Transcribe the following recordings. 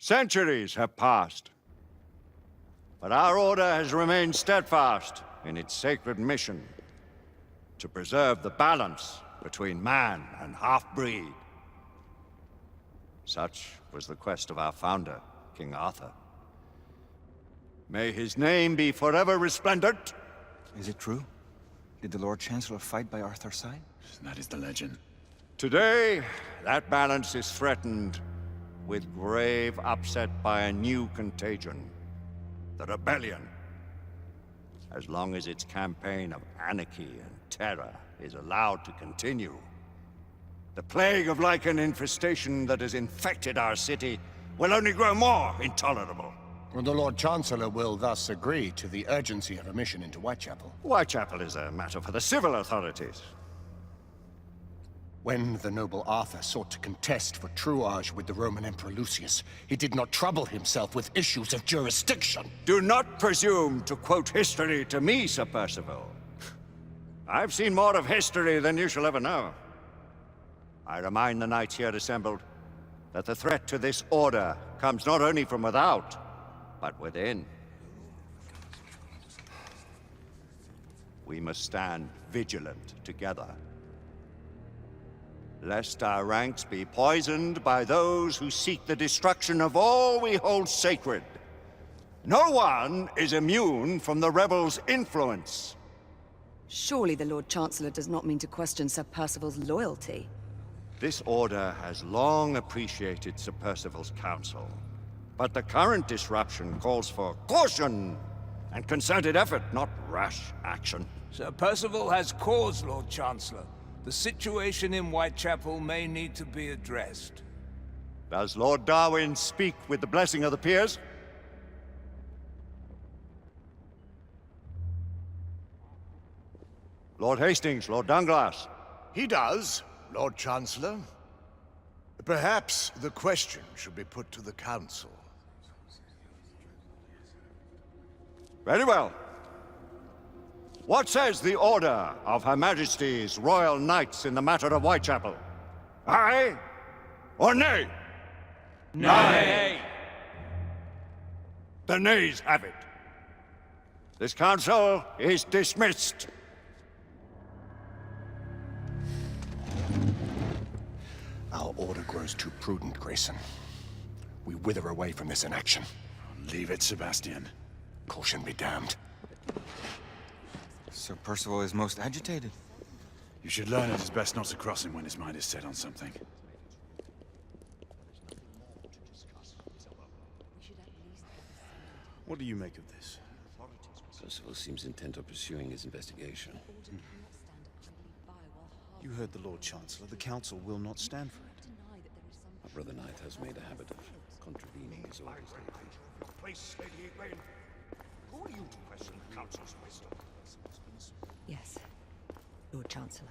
Centuries have passed, but our order has remained steadfast in its sacred mission to preserve the balance between man and half-breed. Such was the quest of our founder, King Arthur. May his name be forever resplendent. Is it true? Did the Lord Chancellor fight by Arthur's side? That is the legend. Today, that balance is threatened with grave upset by a new contagion, the rebellion. As long as its campaign of anarchy and terror is allowed to continue, the plague of lichen infestation that has infected our city will only grow more intolerable. Well, the Lord Chancellor will thus agree to the urgency of a mission into Whitechapel. Whitechapel is a matter for the civil authorities. When the noble Arthur sought to contest for truage with the Roman Emperor Lucius, he did not trouble himself with issues of jurisdiction. Do not presume to quote history to me, Sir Percival. I've seen more of history than you shall ever know. I remind the knights here assembled that the threat to this order comes not only from without, but within. We must stand vigilant together, lest our ranks be poisoned by those who seek the destruction of all we hold sacred. No one is immune from the rebels' influence. Surely the Lord Chancellor does not mean to question Sir Percival's loyalty. This order has long appreciated Sir Percival's counsel, but the current disruption calls for caution and concerted effort, not rash action. Sir Percival has cause, Lord Chancellor. The situation in Whitechapel may need to be addressed. Does Lord Darwin speak with the blessing of the peers? Lord Hastings, Lord Dunglass. He does, Lord Chancellor. Perhaps the question should be put to the Council. Very well. What says the Order of Her Majesty's Royal Knights in the matter of Whitechapel? Aye or nay? Nay! The nays have it. This council is dismissed. Our order grows too prudent, Grayson. We wither away from this inaction. Leave it, Sebastian. Caution be damned. Sir Percival is most agitated. You should learn it is best not to cross him when his mind is set on something. What do you make of this? Percival seems intent on pursuing his investigation. You heard the Lord Chancellor. The Council will not stand for it. My brother Knight has made a habit of contravening his orders lately. Place, Lady Egwene. Who are you to question the Council's wisdom? Yes, Lord Chancellor.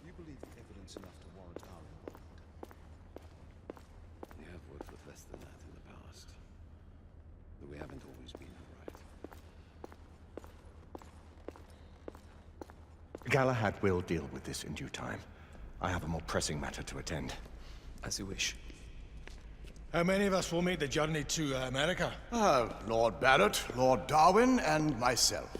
You believe the evidence enough to warrant our involvement? We have worked with less than that in the past, though we haven't always been upright. Galahad will deal with this in due time. I have a more pressing matter to attend. As you wish. How many of us will make the journey to America? Lord Barrett, Lord Darwin, and myself.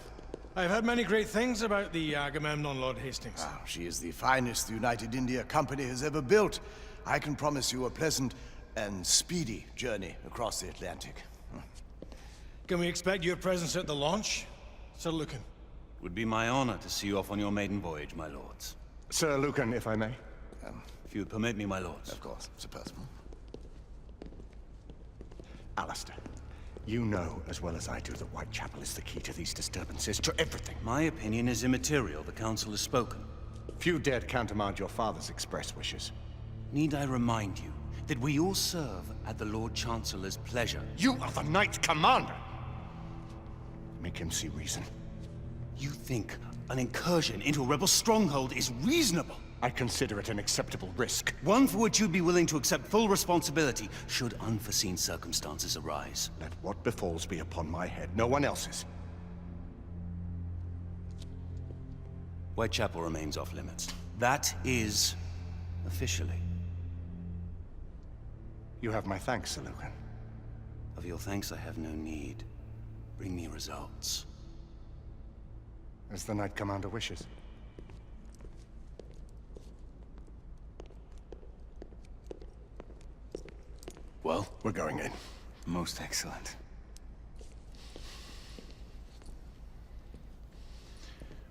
I've heard many great things about the Agamemnon, Lord Hastings. She is the finest the United India Company has ever built. I can promise you a pleasant and speedy journey across the Atlantic. Can we expect your presence at the launch, Sir Lucan? Would be my honor to see you off on your maiden voyage, my lords. Sir Lucan, if I may. If you'd permit me, my lords. Of course, Sir Percival. Alistair, you know as well as I do that Whitechapel is the key to these disturbances, to everything. My opinion is immaterial. The Council has spoken. Few dared countermand your father's express wishes. Need I remind you that we all serve at the Lord Chancellor's pleasure? You are the Knight Commander! Make him see reason. You think an incursion into a rebel stronghold is reasonable? I consider it an acceptable risk. One for which you'd be willing to accept full responsibility should unforeseen circumstances arise. Let what befalls be upon my head, no one else's. Whitechapel remains off limits. That is officially. You have my thanks, Sir Lucan. Of your thanks I have no need. Bring me results. As the Knight Commander wishes. Well, we're going in. Most excellent.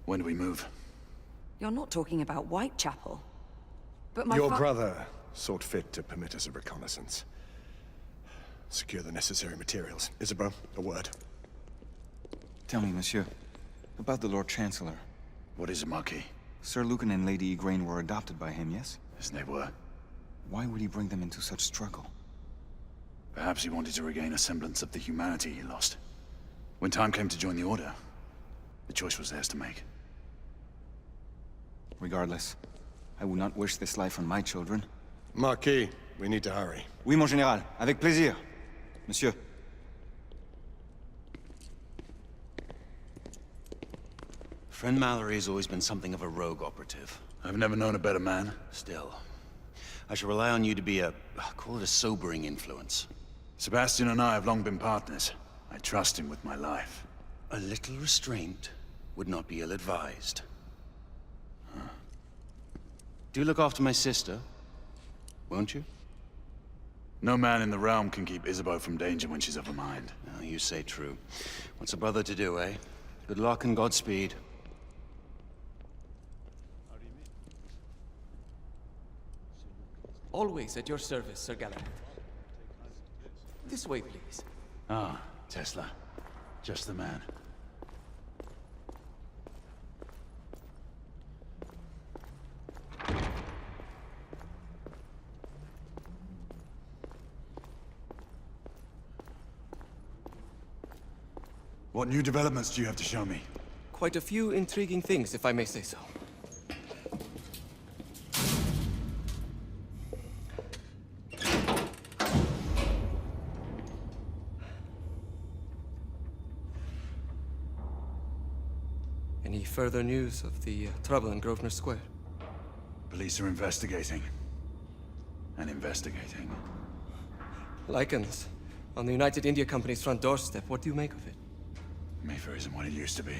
When do we move? You're not talking about Whitechapel. But my Your brother sought fit to permit us a reconnaissance. Secure the necessary materials. Isabel, a word. Tell me, monsieur, about the Lord Chancellor. What is it, Marquis? Sir Lucan and Lady Igraine were adopted by him, yes? As they were. Why would he bring them into such struggle? Perhaps he wanted to regain a semblance of the humanity he lost. When time came to join the Order, the choice was theirs to make. Regardless, I would not wish this life on my children. Marquis, we need to hurry. Oui, mon général. Avec plaisir. Monsieur. Friend Mallory has always been something of a rogue operative. I've never known a better man. Still, I shall rely on you to be call it a sobering influence. Sebastian and I have long been partners. I trust him with my life. A little restraint would not be ill-advised. Do look after my sister, won't you? No man in the realm can keep Isabeau from danger when she's of a mind. Oh, you say true. What's a brother to do, eh? Good luck and Godspeed. Always at your service, Sir Galahad. This way, please. Ah, Tesla. Just the man. What new developments do you have to show me? Quite a few intriguing things, if I may say so. Any further news of the trouble in Grosvenor Square? Police are investigating. And investigating. Lycans, on the United India Company's front doorstep. What do you make of it? Mayfair isn't what it used to be.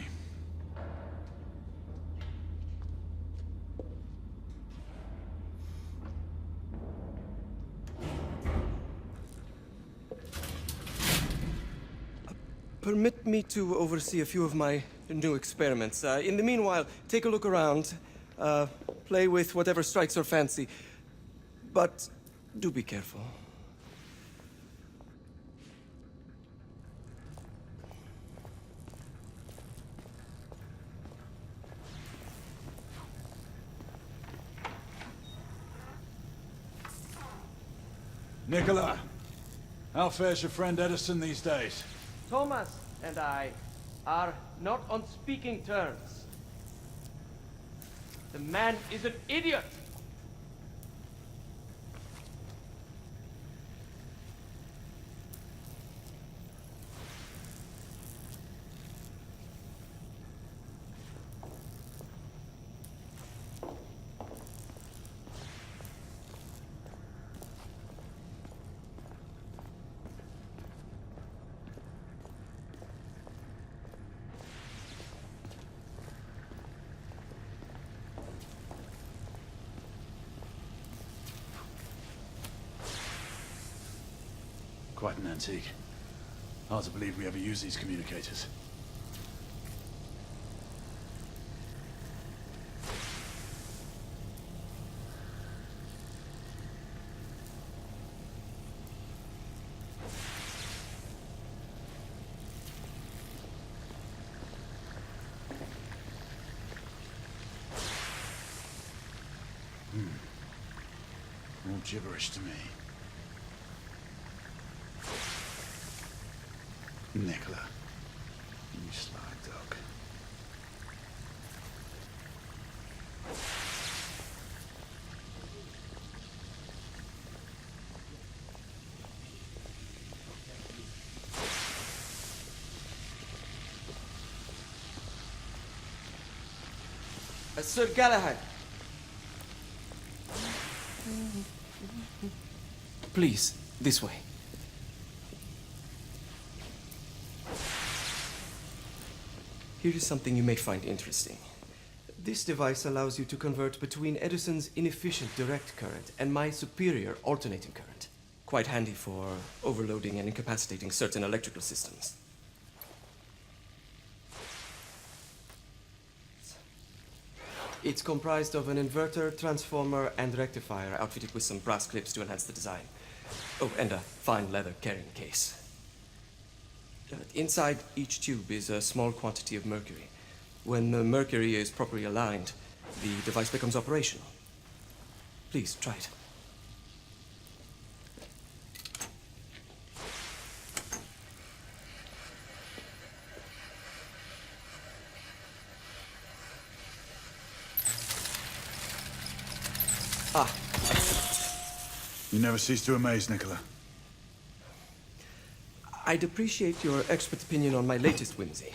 Permit me to oversee a few of my new experiments. In the meanwhile, take a look around. Play with whatever strikes your fancy. But do be careful. Nicola, how fares your friend Edison these days? Thomas and I are not on speaking terms. The man is an idiot! Quite an antique. Hard to believe we ever use these communicators. All gibberish to me. Nicola, you sly dog. Sir Galahad. Please, this way. Here is something you may find interesting. This device allows you to convert between Edison's inefficient direct current and my superior alternating current. Quite handy for overloading and incapacitating certain electrical systems. It's comprised of an inverter, transformer, and rectifier outfitted with some brass clips to enhance the design. Oh, and a fine leather carrying case. Inside each tube is a small quantity of mercury. When the mercury is properly aligned, the device becomes operational. Please, try it. Ah. You never cease to amaze, Nicola. I'd appreciate your expert opinion on my latest whimsy.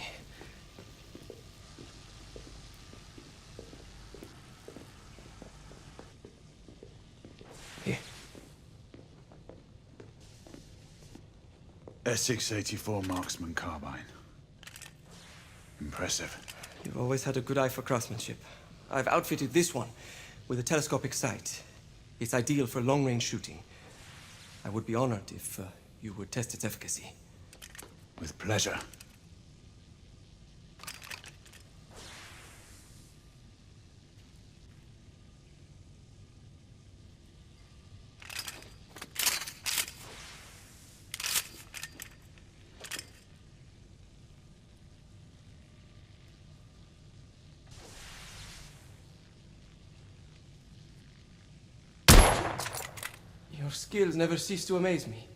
Here. S684 Marksman Carbine. Impressive. You've always had a good eye for craftsmanship. I've outfitted this one with a telescopic sight. It's ideal for long-range shooting. I would be honored if you would test its efficacy. With pleasure. Your skills never cease to amaze me.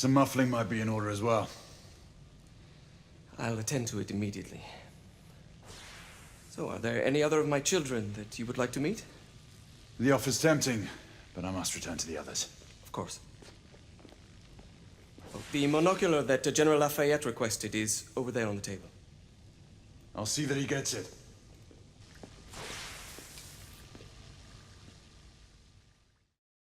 Some muffling might be in order as well. I'll attend to it immediately. So, are there any other of my children that you would like to meet? The offer's tempting, but I must return to the others. Of course. Oh, the monocular that General Lafayette requested is over there on the table. I'll see that he gets it.